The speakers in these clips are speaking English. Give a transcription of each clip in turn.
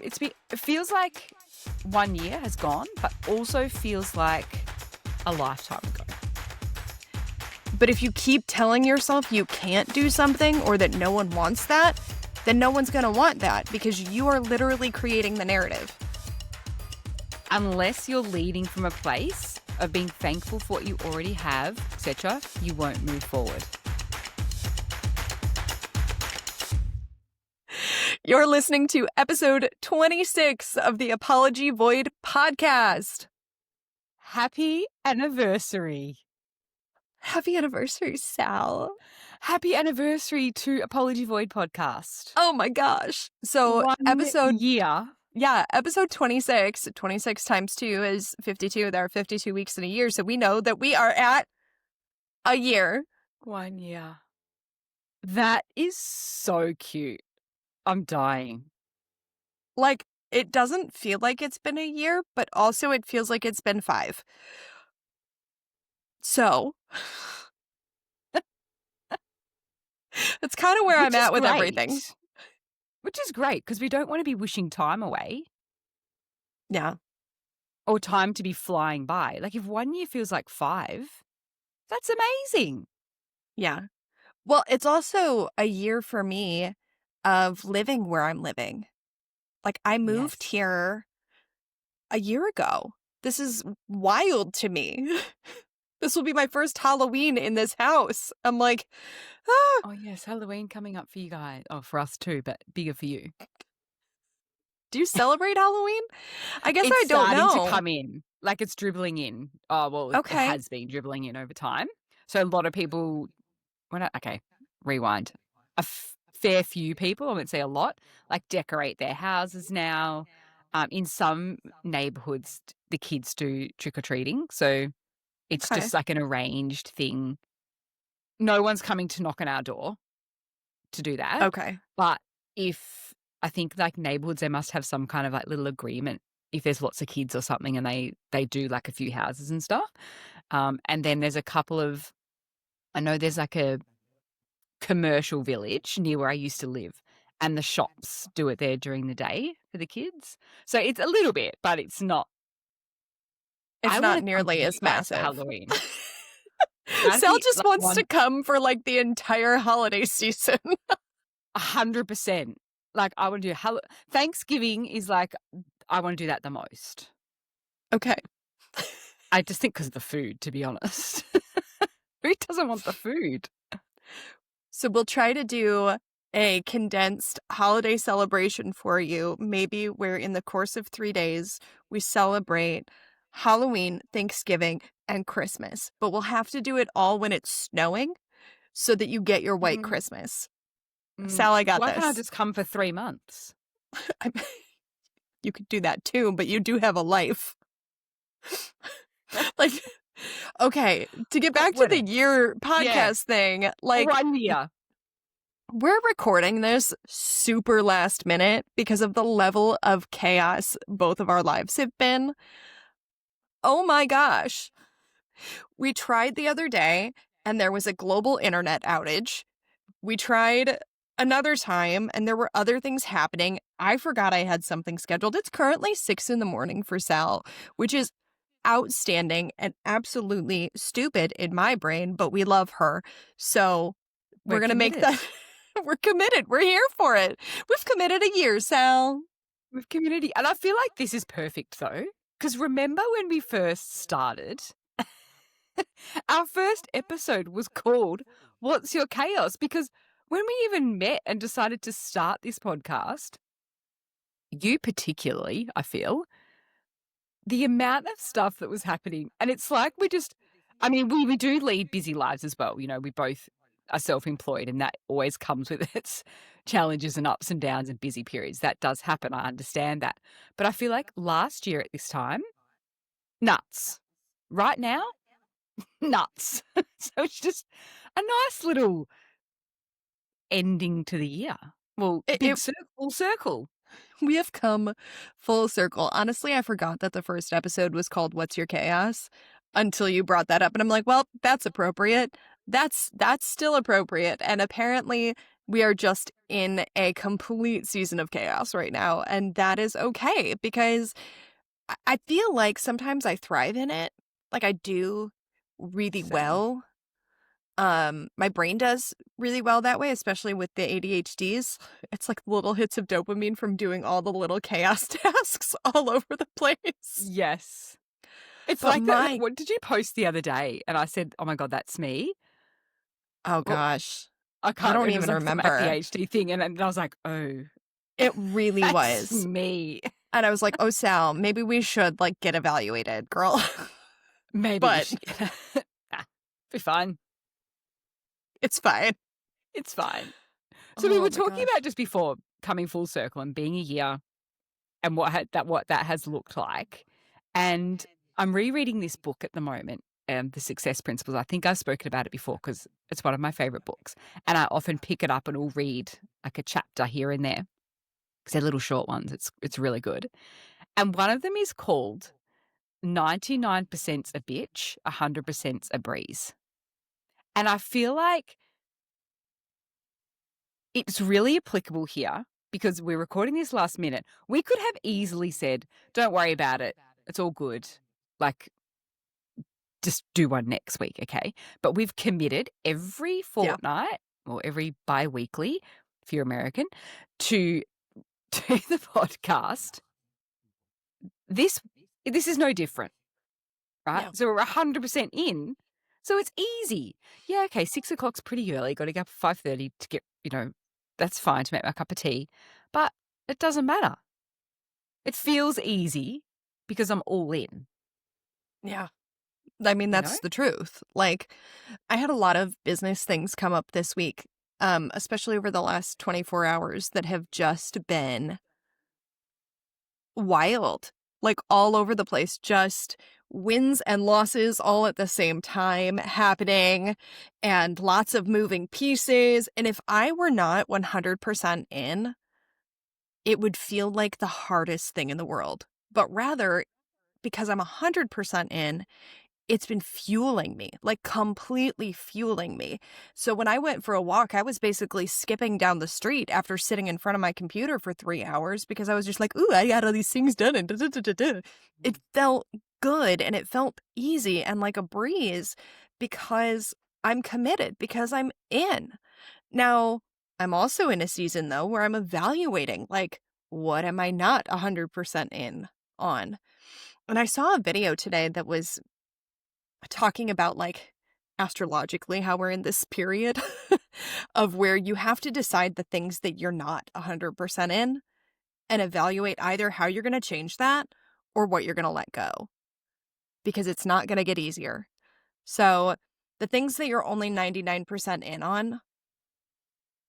it feels like 1 year has gone, but also feels like a lifetime ago. But if you keep telling yourself you can't do something or that no one wants that, then no one's going to want that because you are literally creating the narrative. Unless you're leading from a place of being thankful for what you already have, etc., you won't move forward. You're listening to episode 26 of the Apology Void podcast. Happy anniversary. Happy anniversary, Sal. Happy anniversary to Apology Void podcast. Oh my gosh. So episode 26. 26 times 2 is 52. There are 52 weeks in a year. So we know that we are at a year. 1 year. That is so cute. I'm dying. Like, it doesn't feel like it's been a year, but also it feels like it's been 5. So that's kind of where I'm at with everything. Which is great because we don't want to be wishing time away. Yeah. Or time to be flying by. Like if 1 year feels like 5, that's amazing. Yeah. Well, it's also a year for me of living where I'm living. Like I moved here a year ago. This is wild to me. This will be my first Halloween in this house. I'm like, ah. Oh, yes. Halloween coming up for you guys. Oh, for us too, but bigger for you. Do you celebrate Halloween? I guess I don't know. It's starting to come in. Like it's dribbling in. Oh, well, It has been dribbling in over time. So a lot of people, rewind. A fair few people, I wouldn't say a lot, like decorate their houses now. In some neighborhoods, the kids do trick-or-treating. So it's just like an arranged thing. No one's coming to knock on our door to do that. Okay. But I think like neighborhoods, they must have some kind of like little agreement if there's lots of kids or something and they do like a few houses and stuff. And then there's a couple of, I know there's like a commercial village near where I used to live and the shops do it there during the day for the kids. So it's a little bit, but it's not. It's not nearly as massive. Halloween. Sal just wants to come for like the entire holiday season. 100%. Like I want to do Thanksgiving is like, I want to do that the most. Okay. I just think because of the food, to be honest. Who doesn't want the food? So we'll try to do a condensed holiday celebration for you. Maybe where in the course of 3 days, we celebrate Halloween, Thanksgiving, and Christmas. But we'll have to do it all when it's snowing so that you get your white Christmas. Sal, I got this. Why can't I just come for 3 months? You could do that too, but you do have a life. Like, okay, to get back to the year podcast thing, like 1 year. We're recording this super last minute because of the level of chaos both of our lives have been. Oh my gosh. We tried the other day and there was a global internet outage. We tried another time and there were other things happening. I forgot I had something scheduled. It's currently 6 a.m. for Sal, which is outstanding and absolutely stupid in my brain, but we love her. So we're going to make that. We're committed. We're here for it. We've committed a year, Sal. We've committed. And I feel like this is perfect though. Because remember when we first started, our first episode was called What's Your Chaos? Because when we even met and decided to start this podcast, you particularly, I feel, the amount of stuff that was happening. And it's like we do lead busy lives as well. You know, we both are self-employed and that always comes with its challenges and ups and downs and busy periods. That does happen. I understand that. But I feel like last year at this time, nuts. Right now, nuts. So it's just a nice little ending to the year. Well, full circle. We have come full circle. Honestly, I forgot that the first episode was called What's Your Chaos until you brought that up. And I'm like, well, that's appropriate. That's still appropriate. And apparently We are just in a complete season of chaos right now, and that is okay because I feel like sometimes I thrive in it. Like I do really Same. well. My brain does really well that way, especially with the ADHDs. It's like little hits of dopamine from doing all the little chaos tasks all over the place. Yes. It's But like that. my What did you post the other day? And I said, "Oh my god, that's me." oh Well, gosh, I I can't. don't It was even like some remember. ADHD thing, and then I was like, "Oh, It really that's was. me." And I was like, "Oh, Sal, maybe we should like get evaluated, girl." Maybe you But should. Nah, be fine. it's fine. It's fine. So we Oh were my talking gosh. about just before coming full circle and being a year and what that has looked like. And I'm rereading this book at the moment, The Success Principles. I think I've spoken about it before because it's one of my favorite books. And I often pick it up and will read like a chapter here and there because they're little short ones. It's really good. And one of them is called 99% a bitch, 100% a breeze. And I feel like it's really applicable here because we're recording this last minute. We could have easily said, don't worry about it. It's all good. Like, just do one next week, okay? But we've committed every Yeah. fortnight or every bi-weekly, if you're American, to do the podcast. This is no different, right? Yeah. So we're 100% in. So it's easy. Yeah, okay, 6:00's pretty early. Got to get up at 5:30 to get, that's fine to make my cup of tea. But it doesn't matter. It feels easy because I'm all in, Yeah. I mean, you know? that's the truth. Like, I had a lot of business things come up this week, especially over the last 24 hours that have just been wild, like all over the place, just wins and losses all at the same time happening and lots of moving pieces. And if I were not 100% in, it would feel like the hardest thing in the world. But rather, because I'm 100% in, it's been fueling me, like completely fueling me. So when I went for a walk, I was basically skipping down the street after sitting in front of my computer for 3 hours because I was just like, ooh, I got all these things done. And da-da-da-da-da. It felt good and it felt easy and like a breeze because I'm committed, because I'm in. Now, I'm also in a season though where I'm evaluating, like, what am I not 100% in on? And I saw a video today that was talking about like astrologically how we're in this period of where you have to decide the things that you're not 100% in and evaluate either how you're going to change that or what you're going to let go because it's not going to get easier. So, the things that you're only 99% in on,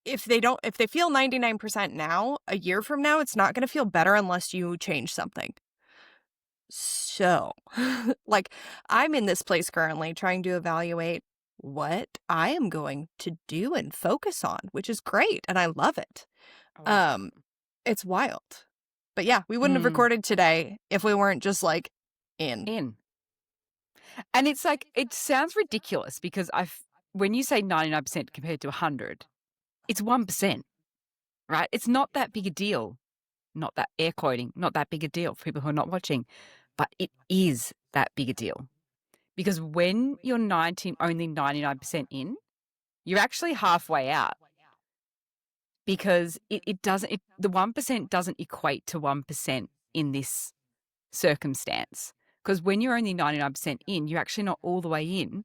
if they feel 99% now, a year from now it's not going to feel better unless you change something. So, like, I'm in this place currently trying to evaluate what I am going to do and focus on, which is great, and I love it. Oh, that's Um, awesome. it's wild. But yeah, we wouldn't have Mm, recorded today if we weren't just like in. in. And it's like, it sounds ridiculous because when you say 99% compared to 100, it's 1%, right? It's not that big a deal. Not that air quoting, not that big a deal for people who are not watching, but it is that big a deal. Because when you're only 99% in, you're actually halfway out because the 1% doesn't equate to 1% in this circumstance. Because when you're only 99% in, you're actually not all the way in.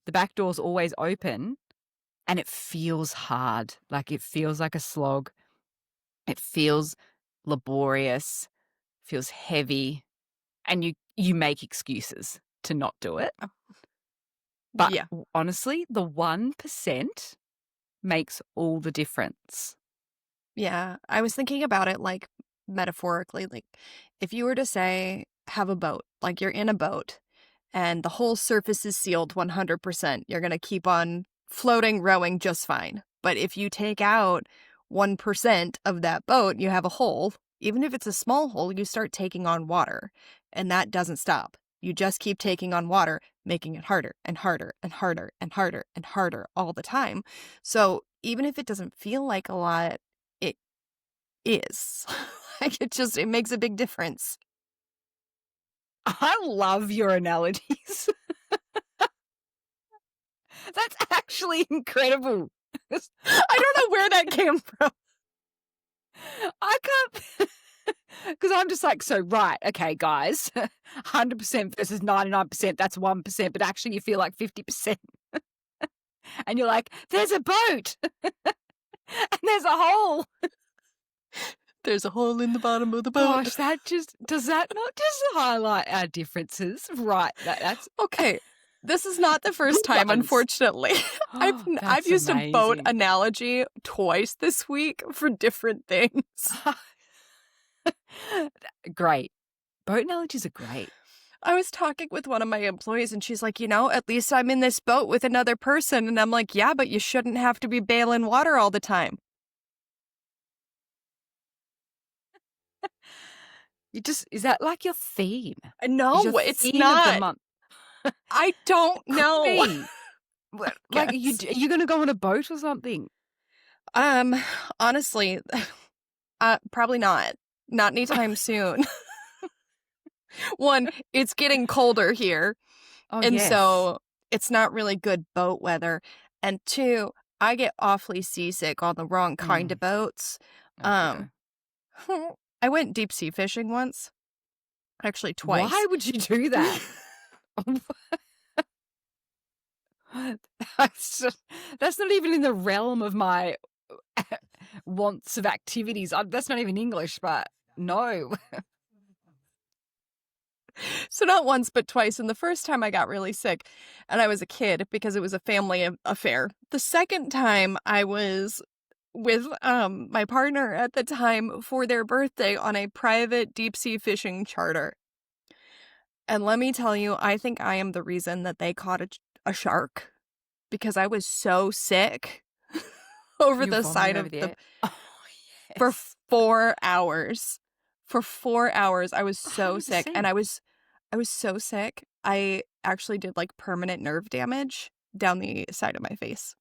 The back door's always open and it feels hard. Like it feels like a slog. It feels laborious, feels heavy, and you make excuses to not do it. But Yeah. honestly, the 1% makes all the difference. Yeah. I was thinking about it like metaphorically. Like, if you were to say, have a boat, like you're in a boat and the whole surface is sealed 100%, you're going to keep on floating, rowing just fine. But if you take out 1% of that boat, you have a hole. Even if it's a small hole, you start taking on water. And that doesn't stop. You just keep taking on water, making it harder and harder and harder and harder and harder all the time. So even if it doesn't feel like a lot, it is. Like, it makes a big difference. I love your analogies. That's actually incredible. I don't know where that came from. I can't, because I'm just like, so right, okay, guys, 100% versus 99%, that's 1%, but actually you feel like 50%. And you're like, there's a boat and there's a hole. There's a hole in the bottom of the boat. Gosh, does that not just highlight our differences? Right, that's Okay. This is not the first Good time, ones. unfortunately. I've That's used a boat amazing. analogy twice this week for different things. Great. Boat analogies are great. I was talking with one of my employees and she's like, at least I'm in this boat with another person. And I'm like, yeah, but you shouldn't have to be bailing water all the time. Is that like your theme? No, Is your it's theme not. of the month? I don't know. Like, are you going to go on a boat or something? Honestly, probably not. Not anytime soon. One, it's getting colder here. Oh, and yes. so it's not really good boat weather. And two, I get awfully seasick on the wrong kind of boats. Oh, I went deep sea fishing once. Actually, twice. why would you do that? That's not even in the realm of my wants of activities. That's not even English, but no. So not once, but twice. And the first time I got really sick and I was a kid because it was a family affair. The second time I was with my partner at the time for their birthday on a private deep sea fishing charter. And let me tell you, I think I am the reason that they caught a shark because I was so sick over the side of the for 4 hours. For 4 hours, I was so sick, and I was so sick. I actually did like permanent nerve damage down the side of my face.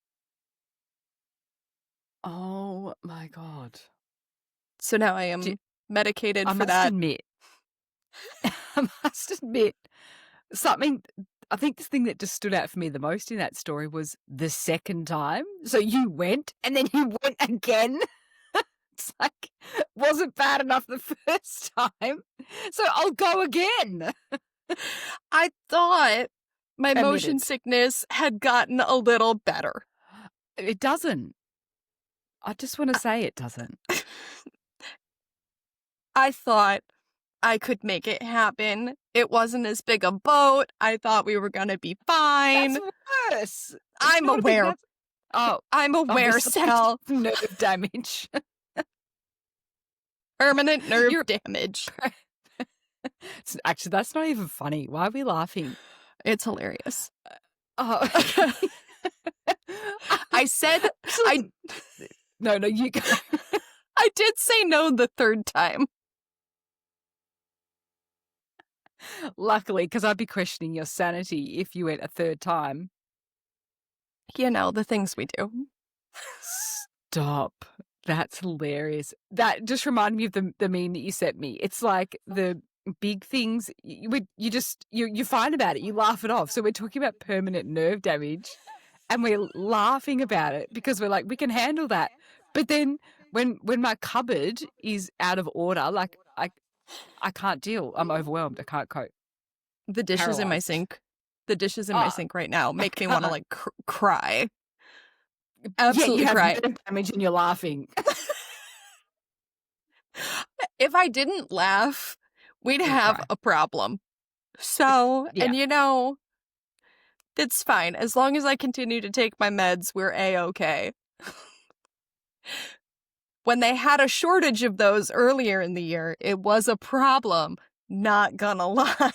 Oh my God. So now I am medicated for that. I must admit, something, I think the thing that just stood out for me the most in that story was the second time. So you went and then you went again. It's like, wasn't bad enough the first time, so I'll go again. I thought my motion sickness had gotten a little better. It doesn't. I just want to say it doesn't. I thought I could make it happen. It wasn't as big a boat. I thought we were going to be fine. That's worse. I'm aware. I'm aware, Sal. Nerve damage. Permanent nerve damage. Actually, that's not even funny. Why are we laughing? It's hilarious. Oh. I said No, you go. I did say no the third time. Luckily, because I'd be questioning your sanity if you went a third time. The things we do. Stop. That's hilarious. That just reminded me of the meme that you sent me. It's like the big things you find about it, you laugh it off. So we're talking about permanent nerve damage and we're laughing about it because we're like, we can handle that. But then when my cupboard is out of order, like I can't deal. I'm overwhelmed. I can't cope. The dishes in my sink. The dishes in my sink right now make me want to like cry. Absolutely you cry. have nerve damage and you're laughing. If I didn't laugh, we'd have a problem. So, and that's fine. As long as I continue to take my meds, we're A-okay. When they had a shortage of those earlier in the year, it was a problem. Not gonna lie.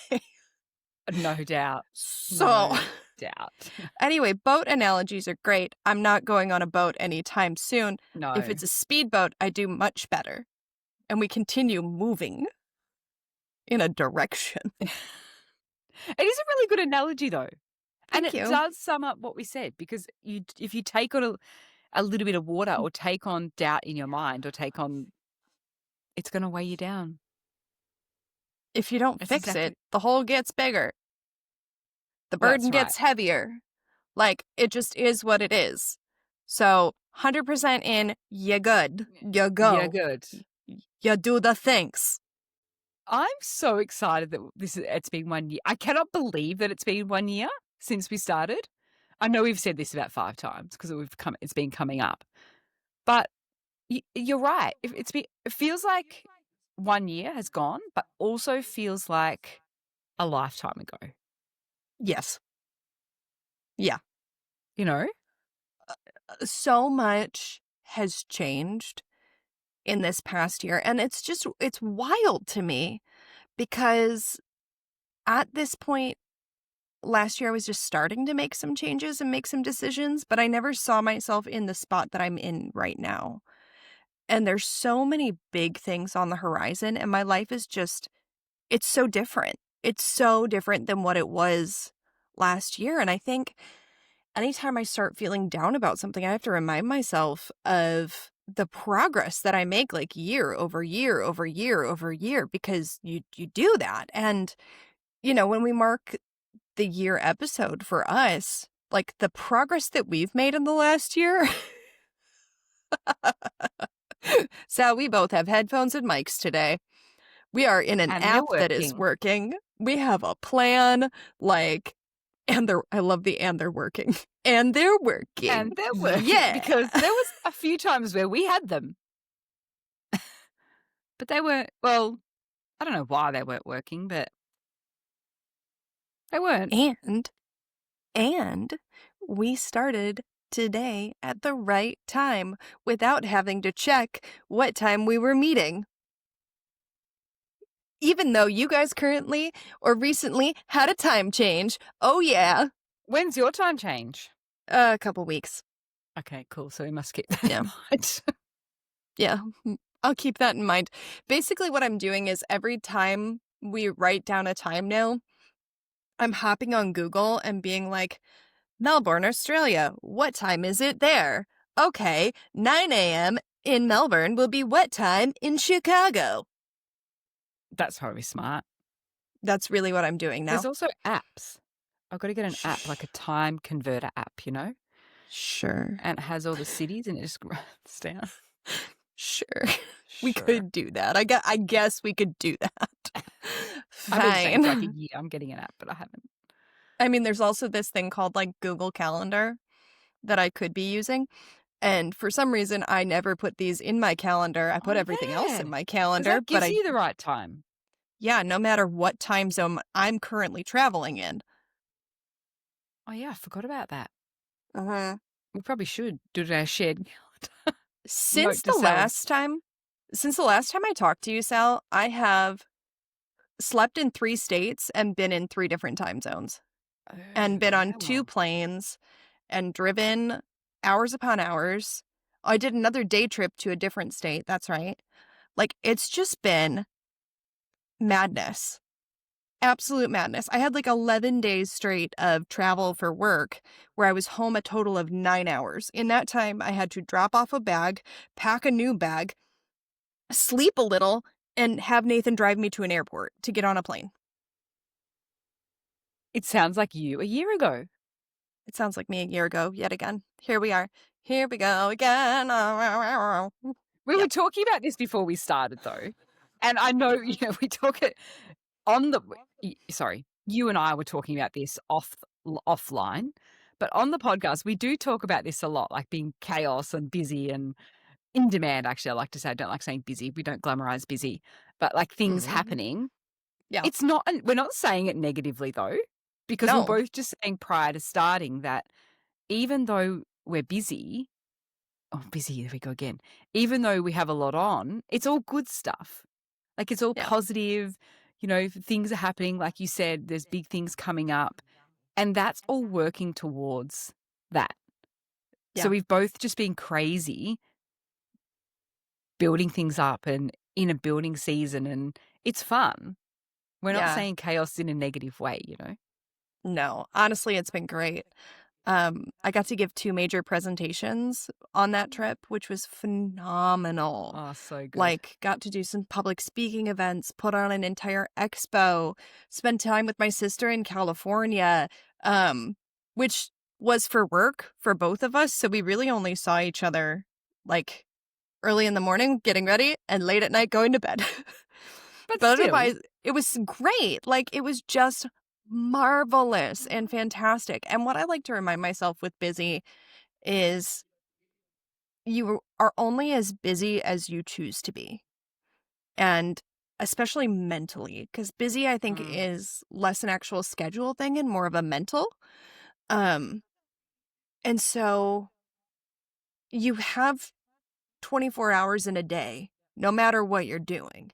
No doubt. So, no doubt. Anyway, boat analogies are great. I'm not going on a boat anytime soon. No. If it's a speedboat, I do much better. And we continue moving in a direction. It is a really good analogy, though. Thank you. It does sum up what we said, because if you take on a little bit of water or take on doubt in your mind or take on, it's going to weigh you down. If you don't That's fix exactly, it, the hole gets bigger. The that's burden right. gets heavier. Like, it just is what it is. So, 100% in, you good, you Yeah, go, good. you do the things. I'm so excited that it's been 1 year. I cannot believe that it's been 1 year since we started. I know we've said this about 5 times because it's been coming up. But you're right. It feels like 1 year has gone, but also feels like a lifetime ago, Yes. Yeah. you know? So much has changed in this past year. And it's wild to me because at this point, last year I was just starting to make some changes and make some decisions, but I never saw myself in the spot that I'm in right now. And there's so many big things on the horizon, and my life is it's so different. It's so different than what it was last year. And I think anytime I start feeling down about something, I have to remind myself of the progress that I make, like year over year over year over year, because you do that. And, when we mark the year episode for us, like the progress that we've made in the last year. So we both have headphones and mics today. We are in an And they're app that is working. working. We have a plan, like, I love the and they're working. And they're working. And they're working Yeah. because there was a few times where we had them. But they weren't, well, I don't know why they weren't working, but they weren't. And we started today at the right time without having to check what time we were meeting. Even though you guys currently or recently had a time change. Oh, yeah. When's your time change? A couple weeks. Okay, cool. So we must keep that Yeah. in mind. Yeah, I'll keep that in mind. Basically, what I'm doing is every time we write down a time now, I'm hopping on Google and being like, Melbourne, Australia, what time is it there? Okay, 9 a.m. in Melbourne will be what time in Chicago? That's probably smart. That's really what I'm doing now. There's also apps. I've got to get an app, like a time converter app, Sure. and it has all the cities and it just runs down. Sure. We Sure. could do that. I guess we could do that. I've been saying for like a Fine. year I'm getting an app, but I haven't. I mean, there's also this thing called like Google Calendar that I could be using. And for some reason, I never put these in my calendar. I put Oh, everything else in yeah. my 'Cause calendar, that but gives you the right time. yeah, no matter what time zone I'm currently traveling in. Oh, yeah, I forgot about that. Uh-huh. We probably should do it our shared calendar. Since Note to the self. last time I talked to you, Sal, I have slept in 3 states and been in 3 different time zones and been on 2 wow. planes and driven hours upon hours. I did another day trip to a different state. That's right. Like, it's just been madness. Absolute madness. I had like 11 days straight of travel for work where I was home a total of 9 hours. In that time, I had to drop off a bag, pack a new bag, sleep a little, and have Nathan drive me to an airport to get on a plane. It sounds like you a year ago. It sounds like me a year ago, yet again. Here we are. Here we go again. We were talking about this before we started, though. And I know, we talk it on the, sorry, you and I were talking about this offline, but on the podcast, we do talk about this a lot, like being chaos and busy and in demand. Actually, I like to say, I don't like saying busy. We don't glamorize busy, but like things happening. Yeah. It's not, we're not saying it negatively though, because we're No. both just saying prior to starting that even though we're busy, oh, busy, here we go again. Even though we have a lot on, it's all good stuff. Like it's all Yeah. positive, things are happening. Like you said, there's big things coming up. And that's all working towards that. Yeah. So we've both just been crazy building things up and in a building season, and it's fun. We're not Yeah. saying chaos in a negative way, No, honestly, it's been great. I got to give 2 major presentations on that trip, which was phenomenal. Oh, so good. Like, got to do some public speaking events, put on an entire expo, spend time with my sister in California, which was for work for both of us. So we really only saw each other like early in the morning getting ready and late at night going to bed. But But still. otherwise, it was great. Like, it was just marvelous and fantastic. And what I like to remind myself with busy is you are only as busy as you choose to be. And especially mentally, because busy, I think, is less an actual schedule thing and more of a mental. And so you have 24 hours in a day, no matter what you're doing.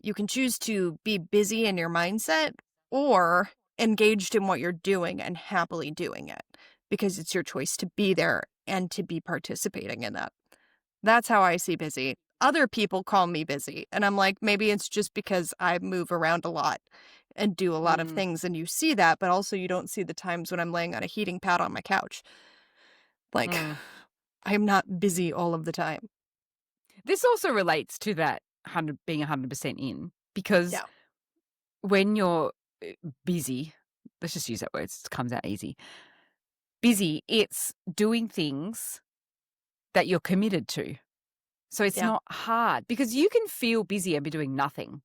You can choose to be busy in your mindset or engaged in what you're doing and happily doing it because it's your choice to be there and to be participating in that. That's how I see busy. Other people call me busy, and I'm like, maybe it's just because I move around a lot and do a lot of things, and you see that, but also you don't see the times when I'm laying on a heating pad on my couch. Like, I'm not busy all of the time. This also relates to that being 100% in, because Yeah. when you're busy, let's just use that word, it comes out easy. Busy, it's doing things that you're committed to. So it's Yeah. not hard because you can feel busy and be doing nothing.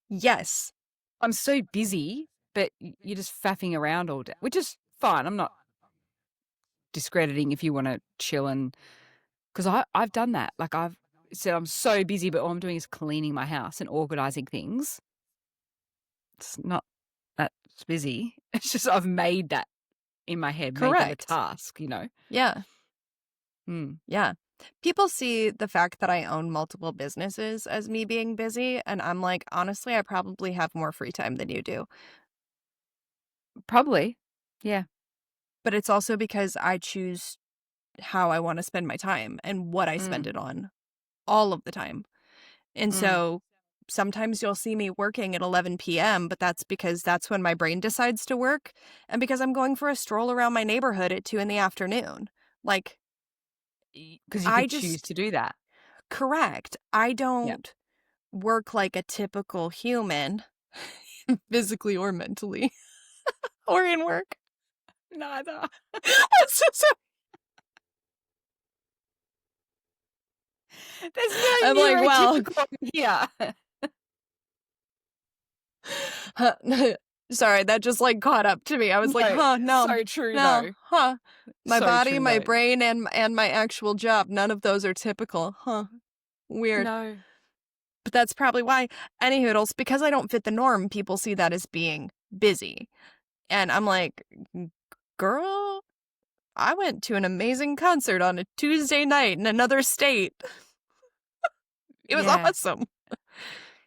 Yes. I'm so busy, but you're just faffing around all day, which is fine. I'm not discrediting if you want to chill, and because I've done that. Like, I've said I'm so busy, but all I'm doing is cleaning my house and organizing things. It's not that busy. It's just I've made that in my head, made that a Correct. task, Yeah. Mm. Yeah. People see the fact that I own multiple businesses as me being busy, and I'm like, honestly, I probably have more free time than you do. Probably. Yeah. But it's also because I choose how I want to spend my time and what I spend it on all of the time. And so sometimes you'll see me working at 11 p.m., but that's because that's when my brain decides to work and because I'm going for a stroll around my neighborhood at 2 p.m. Like, Because you I could choose just, to do that. correct. I Yeah. don't work like a typical human, physically or mentally, or in work. Neither. I'm so sorry. There's no I'm like, well, neurotypical here. sorry, that just like caught up to me. I was like, No, no, so true no, though. my So body, true my though. brain, and my actual job, none of those are typical. Weird. No. But that's probably why. Any hoodles, because I don't fit the norm, people see that as being busy. And I'm like, girl, I went to an amazing concert on a Tuesday night in another state. It was Yeah. awesome.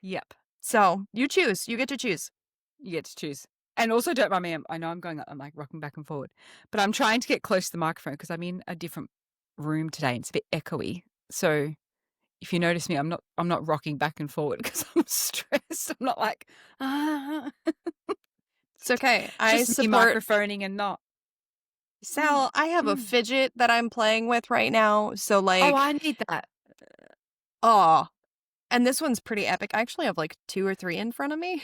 Yep. So you choose. You get to choose. You get to choose. And also, don't mind me. I know I'm like rocking back and forward, but I'm trying to get close to the microphone because I'm in a different room today and it's a bit echoey. So if you notice me, I'm not rocking back and forward because I'm stressed. I'm not like, It's okay. I just me support. microphoning and not. Sal, I have a fidget that I'm playing with right now. So, like, Oh, I need that. and this one's pretty epic. I actually have like 2 or 3 in front of me.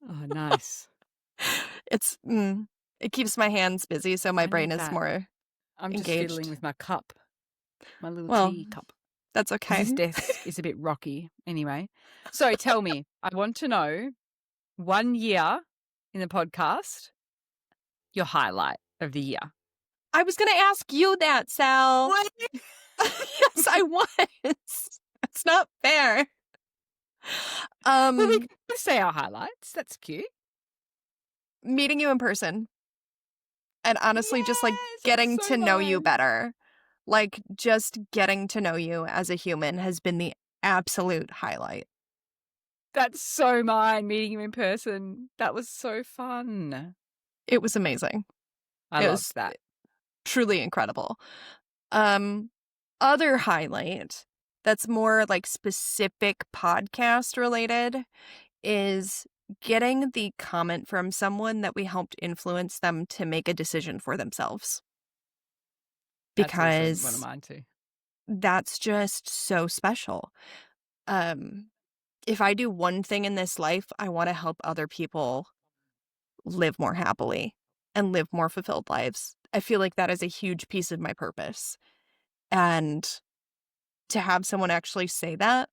Oh, nice. It's, it keeps my hands busy, so my I brain need is that. more I'm just engaged. fiddling with my cup, my little Well, tea cup. that's okay. This desk is a bit rocky anyway. So tell me, I want to know 1 year in the podcast, your highlight of the year. I was going to ask you that, Sal. What? Yes, I was. It's not fair. Well, we can say our highlights. That's cute. Meeting you in person. And honestly, just like Yes, getting that's so to know you fun. better. Like, just getting to know you as a human has been the absolute highlight. That's so mine, meeting you in person. That was so fun. It was amazing. I It loved was that. truly incredible. Other highlight that's more like specific podcast related is getting the comment from someone that we helped influence them to make a decision for themselves. That's also one of Because mine too. that's just so special. Um, if I do one thing in this life, I want to help other people live more happily and live more fulfilled lives. I feel like that is a huge piece of my purpose. And to have someone actually say that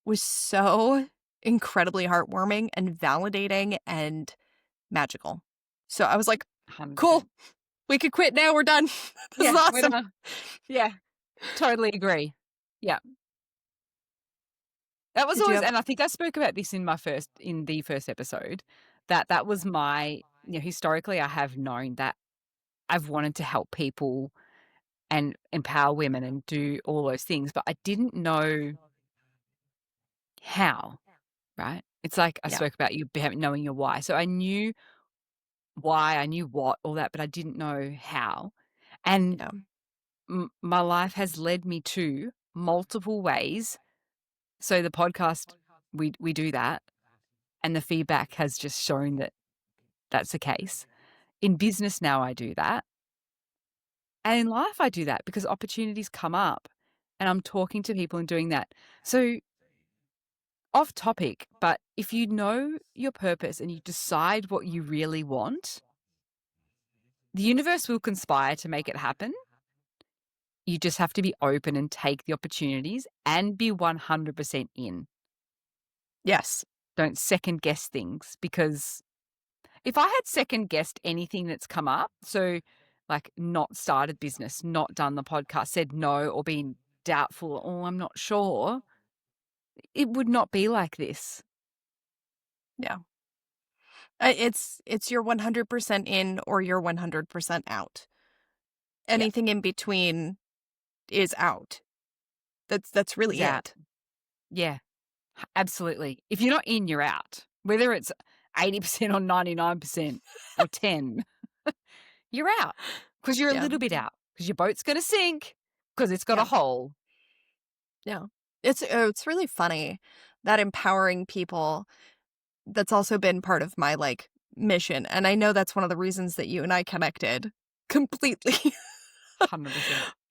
was so incredibly heartwarming and validating and magical. So I was like, cool, 100%. we could quit now. We're done. This is Yeah, we're awesome. done. Yeah, totally agree. Yeah. That was Did you always, have, and I think I spoke about this in the first episode, that was my, historically I have known that I've wanted to help people and empower women and do all those things, but I didn't know how, right? It's like I yeah, spoke about you knowing your why. So I knew why, I knew what, all that, but I didn't know how. And yeah, my life has led me to multiple ways. So the podcast, we do that, and the feedback has just shown that that's the case. In business now, I do that. And in life, I do that because opportunities come up and I'm talking to people and doing that. So, off topic, but if you know your purpose and you decide what you really want, the universe will conspire to make it happen. You just have to be open and take the opportunities and be 100% in. yes, Don't second guess things, because if I had second guessed anything that's come up, so like not started business, not done the podcast, said no, or been doubtful, oh, I'm not sure, it would not be like this. yeah. It's your 100% in or your 100% out. Yeah, Anything in between is out. That's is really out. it. Yeah, absolutely. If you're not in, you're out. Whether it's 80% or 99% or 10, you're out because you're a Yeah, little bit out because your boat's going to sink because it's got a yeah, hole. yeah. It's really funny that empowering people, that's also been part of my like mission. And I know that's one of the reasons that you and I connected completely. 100%.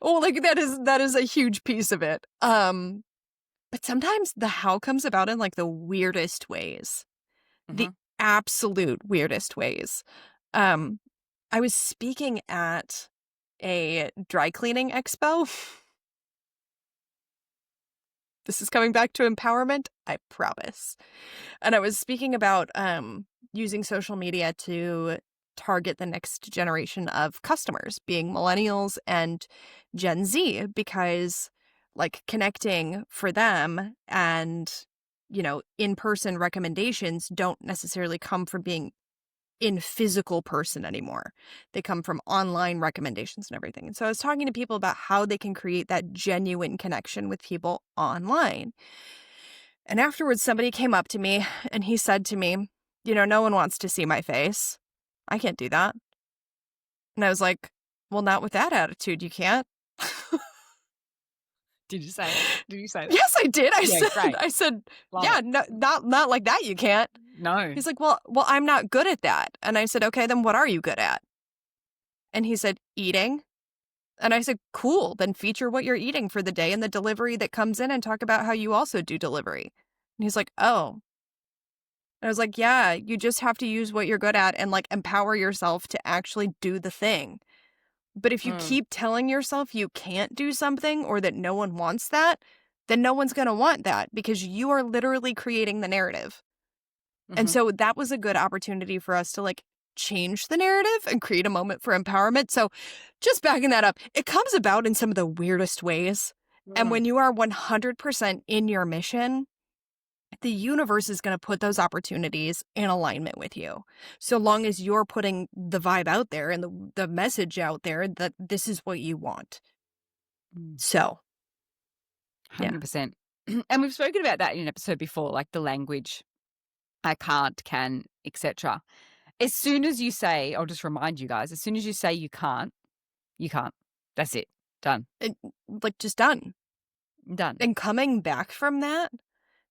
Oh, like that is a huge piece of it. But sometimes the how comes about in like the weirdest ways. The Hmm. absolute weirdest ways. Um, I was speaking at a dry cleaning expo. This is coming back to empowerment, I promise. And I was speaking about using social media to target the next generation of customers, being millennials and Gen Z, because like connecting for them and, in-person recommendations don't necessarily come from being in physical person anymore. They come from online recommendations and everything. And so I was talking to people about how they can create that genuine connection with people online. And afterwards, somebody came up to me and he said to me, no one wants to see my face. I can't do that. And I was like, well, not with that attitude. You can't. Did you say it? Did you say that? Yes, I did. Yeah, great. I said, Love yeah, it. no, not like that. You can't. No. He's like, well, I'm not good at that. And I said, okay, then what are you good at? And he said, eating. And I said, cool, then feature what you're eating for the day and the delivery that comes in and talk about how you also do delivery. And he's like, oh. And I was like, yeah, you just have to use what you're good at and like empower yourself to actually do the thing. But if you Mm. keep telling yourself you can't do something or that no one wants that, then no one's going to want that because you are literally creating the narrative. And Mhm. so that was a good opportunity for us to like change the narrative and create a moment for empowerment. So just backing that up, it comes about in some of the weirdest ways. And Mm. when you are 100% in your mission, the universe is going to put those opportunities in alignment with you. So long as you're putting the vibe out there and the message out there that this is what you want. Mm. So, yeah. 100%. And we've spoken about that in an episode before, like the language, I can't, can, etc. As soon as you say, I'll just remind you guys, as soon as you say you can't, you can't. That's it. Done. Like just done. Done. And coming back from that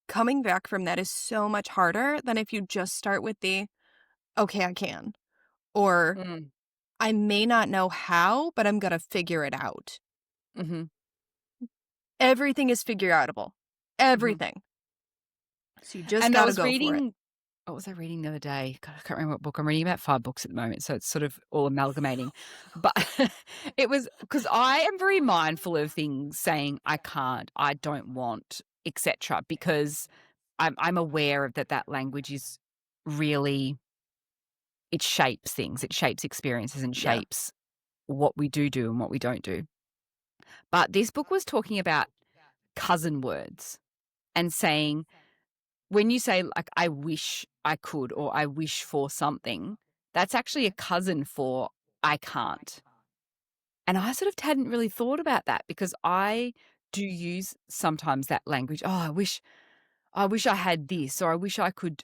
coming back from that is so much harder than if you just start with the, okay, I can. Or Mm. I may not know how, but I'm going to figure it out. Mm-hmm. Everything is figure outable. Mm-hmm. Everything. So you just And I got to was go for it. reading, what was I reading the other day? God, I can't remember what book. I'm reading about 5 books at the moment, so it's sort of all amalgamating. But it was because I am very mindful of things saying I can't, I don't want, etc. Because I'm aware of that language is really, it shapes things, it shapes experiences, and Yeah. shapes what we do and what we don't do. But this book was talking about cousin words and saying, when you say, like, I wish I could or I wish for something, that's actually a cousin for I can't. And I sort of hadn't really thought about that because I do use sometimes that language. Oh, I wish I had this, or I wish I could.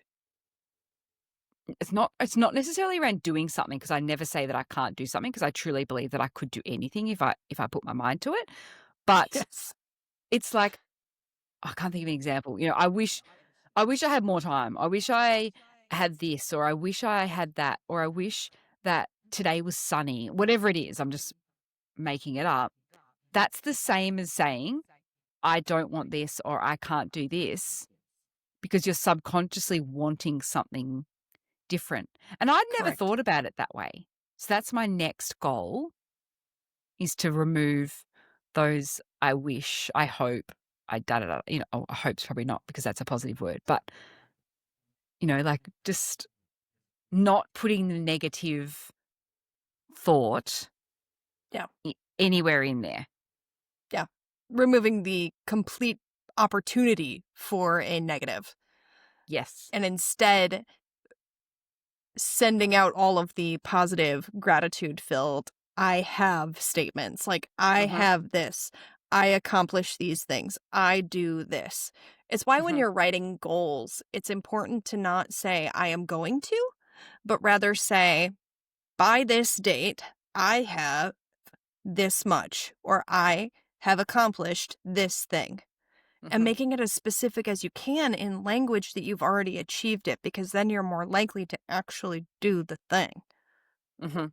It's not necessarily around doing something, because I never say that I can't do something, because I truly believe that I could do anything if I put my mind to it. But Yes. it's like, I can't think of an example. I wish I had more time. I wish I had this, or I wish I had that, or I wish that today was sunny. Whatever it is, I'm just making it up. That's the same as saying, I don't want this or I can't do this, because you're subconsciously wanting something different. And I'd never Correct. thought about it that way. So that's my next goal, is to remove those I wish, I hope, I da da da. I hope's probably not, because that's a positive word, but like, just not putting the negative thought Yeah. anywhere in there. Yeah. Removing the complete opportunity for a negative. Yes. And instead sending out all of the positive, gratitude filled I have statements. Like, I Uh-huh. have this. I accomplish these things. I do this. It's why when Uh-huh. you're writing goals, it's important to not say, I am going to, but rather say, by this date, I have this much, or I have accomplished this thing. And Uh-huh. making it as specific as you can in language that you've already achieved it, because then you're more likely to actually do the thing. Uh-huh.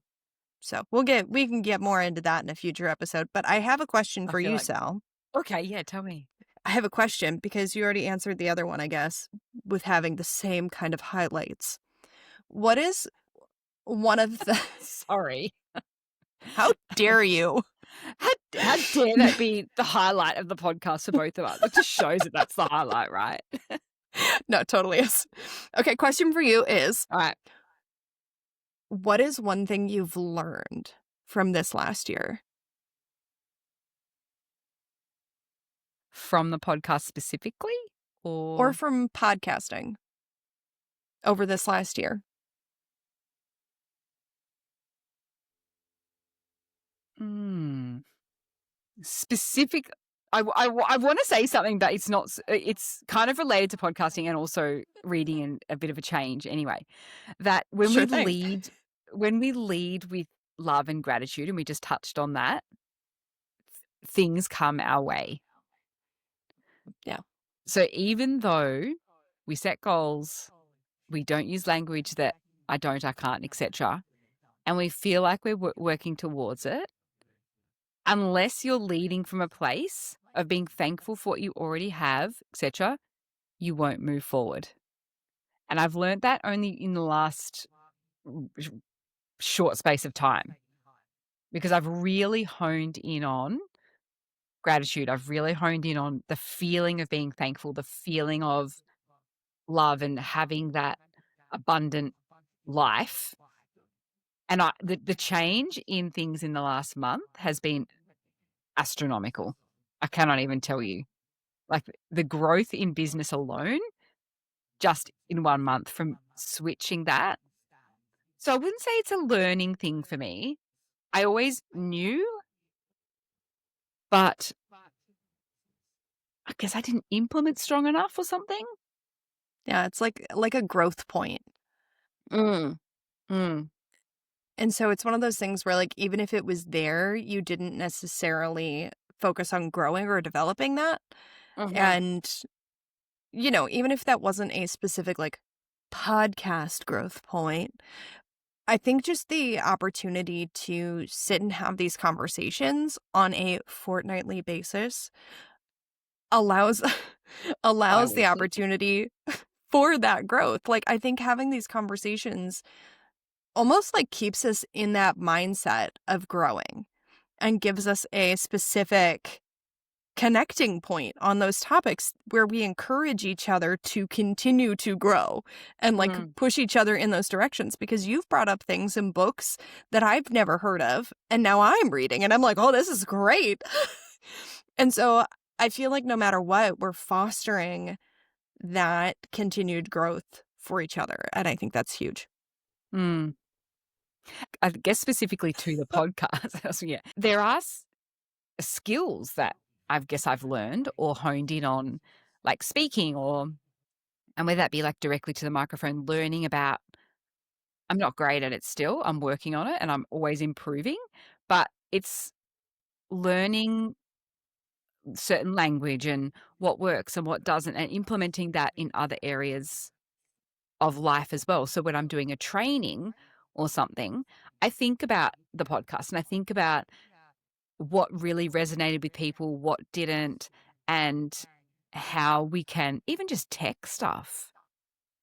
So we can get more into that in a future episode. But I have a question I for feel you, like, Sal. okay, yeah, tell me. I have a question because you already answered the other one, I guess, with having the same kind of highlights. What is one of the Sorry. how dare you? How dare that be the highlight of the podcast for both of us? It just shows that that's the highlight, right? No, it totally is. Okay, question for you is, All right. what is one thing you've learned from this last year? From the podcast specifically, Or or from podcasting over this last year? specific? I want to say something, but it's not. It's kind of related to podcasting and also reading, and a bit of a change. Anyway, that Sure thing. when we lead with love and gratitude, and we just touched on that, things come our way. Yeah. So even though we set goals, we don't use language that I don't, I can't, etc., and we feel like we're working towards it, unless you're leading from a place of being thankful for what you already have, etc., you won't move forward. And I've learned that only in the last short space of time, because I've really honed in on gratitude. I've really honed in on the feeling of being thankful, the feeling of love, and having that abundant life. And the change in things in the last month has been astronomical. I cannot even tell you. Like, the growth in business alone, just in 1 month from switching that. So I wouldn't say it's a learning thing for me. I always knew, but I guess I didn't implement strong enough or something. Yeah, it's like a growth point. Mm. Mm. And so it's one of those things where, like, even if it was there, you didn't necessarily focus on growing or developing that. Mhm. And even if that wasn't a specific like podcast growth point, I think just the opportunity to sit and have these conversations on a fortnightly basis allows allows the Bi-weekly. opportunity for that growth. Like, I think having these conversations almost like keeps us in that mindset of growing and gives us a specific connecting point on those topics where we encourage each other to continue to grow and like Mm. push each other in those directions, because you've brought up things in books that I've never heard of and now I'm reading and I'm like, oh, this is great. And so I feel like no matter what, we're fostering that continued growth for each other, and I think that's huge. Mm. I guess specifically to the podcast, so yeah, there are skills that I've learned or honed in on, like speaking, or and whether that be like directly to the microphone, learning about. I'm not great at it still. I'm working on it and I'm always improving, but it's learning certain language and what works and what doesn't, and implementing that in other areas of life as well. So when I'm doing a training or something, I think about the podcast and I think about what really resonated with people, what didn't, and how we can even just tech stuff,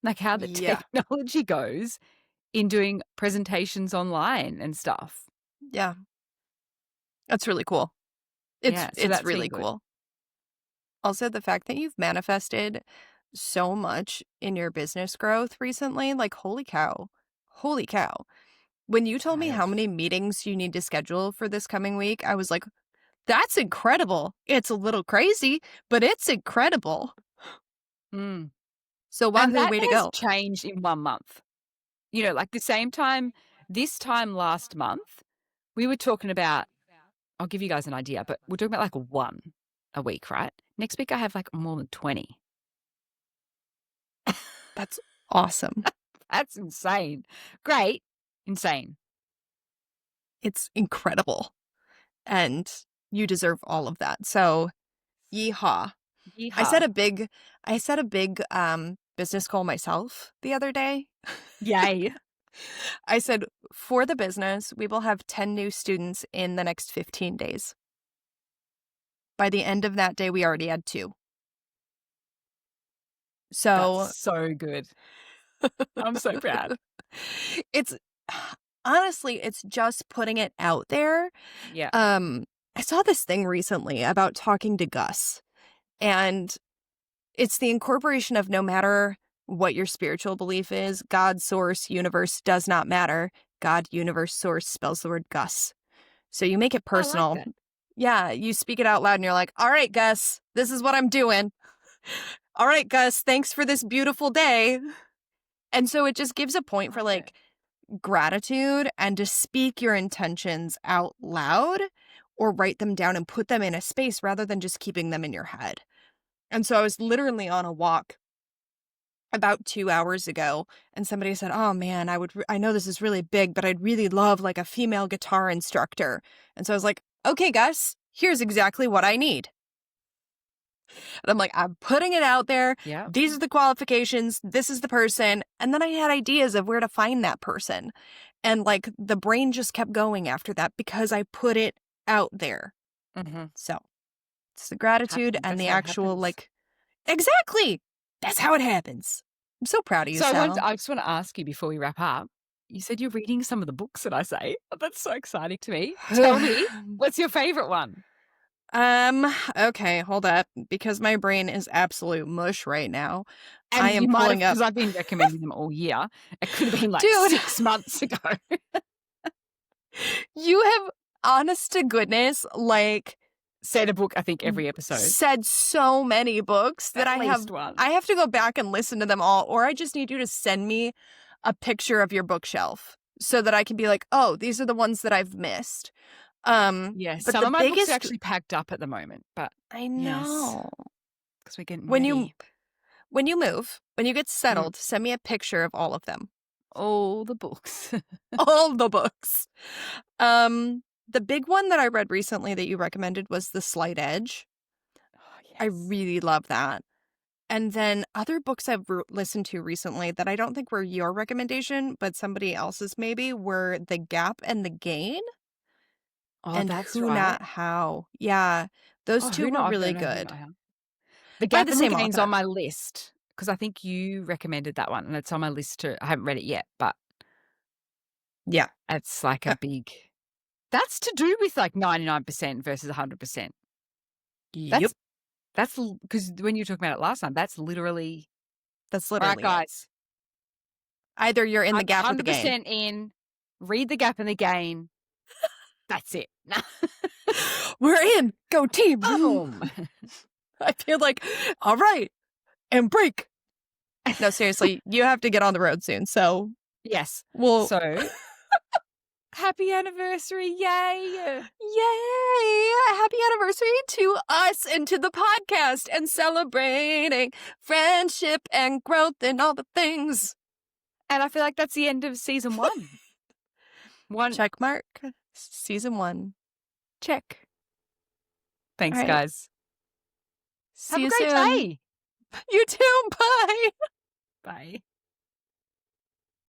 like how the Yeah. technology goes in doing presentations online and stuff. Yeah. That's really cool. It's Yeah, so it's that's been really good. cool. Also, the fact that you've manifested so much in your business growth recently, like holy cow. Holy cow. When you told I me how have. many meetings you need to schedule for this coming week, I was like, that's incredible. It's a little crazy, but it's incredible. Mm. So And wahoo, that way to has go. changed in 1 month. You know, like the same time this time last month, we were talking about, I'll give you guys an idea, but we're talking about like 1 a week, right? Next week I have like more than 20. That's awesome. That's insane. Great. Insane. It's incredible. And you deserve all of that. So yeehaw. I Yeehaw. set a big business goal myself the other day. Yay. I said, for the business, we will have 10 new students in the next 15 days. By the end of that day, we already had 2. That's So so good. I'm so proud. it's honestly, it's just putting it out there. Yeah. I saw this thing recently about talking to Gus, and it's the incorporation of no matter what your spiritual belief is, God, source, universe does not matter. God, universe, source spells the word Gus. So you make it I like personal. that. Yeah, you speak it out loud and you're like, all right, Gus, this is what I'm doing. All right, Gus, thanks for this beautiful day. And so it just gives a I point for like that. like gratitude and to speak your intentions out loud or write them down and put them in a space rather than just keeping them in your head. And so I was literally on a walk about 2 hours ago and somebody said, "Oh man, I know this is really big, but I'd really love like a female guitar instructor." And so I was like, "Okay, Gus, here's exactly what I need." And I'm like, I'm putting it out there. Yeah. These are the qualifications. This is the person. And then I had ideas of where to find that person. And like the brain just kept going after that because I put it out there. Mm-hmm. So it's the gratitude Happens. and That's the how it actual happens. like, exactly. That's how it happens. I'm so proud of you, So Sal. I just want to ask you before we wrap up. You said you're reading some of the books that I say. Oh, that's so exciting to me. Tell me, what's your favorite one? Okay, hold up. Because my brain is absolute mush right now. I And am you might have, pulling up. because I've been recommending them all year. It could have been like Dude, 6 months ago. you have, honest to goodness, like Said a book, I think, every episode. said so many books that At least one. I have to go back and listen to them all, or I just need you to send me a picture of your bookshelf so that I can be like, oh, these are the ones that I've missed. Yeah, But some the of my books are biggest, actually packed up at the moment, but I yes, know. because we're getting When you ready. when you move, when you get Mm. settled, send me a picture of all of them. All the books. All the books. The big one that I read recently that you recommended was The Slight Edge. Oh, I yes. really love that. And then other books I've listened to recently that I don't think were your recommendation, but somebody else's maybe, were The Gap and the Gain Oh, and that's Who right. Not How. Yeah, those Oh, two who were not? I really don't know who good. not how. The By Gap the and the same Gain's on author. my list because I think you recommended that one, and it's on my list too. I haven't read it yet, but Yeah. it's like a big. That's to do with like 99% versus 100%. Yep. That's because when you were talking about it last time, that's literally That's all right, literally it. guys. Either you're in the gap or the gain. 100% in. Read The Gap and the Gain. That's it. We're in. Go team. Boom. I feel like, all right, and break. No, seriously, you have to get on the road soon. So Yes. we'll. So happy anniversary. Yay. Yay! Happy anniversary to us and to the podcast and celebrating friendship and growth and all the things. And I feel like that's the end of season 1. Check mark. Season 1. Check. Thanks, All right. guys. See Have a you great soon. day. You too. Bye.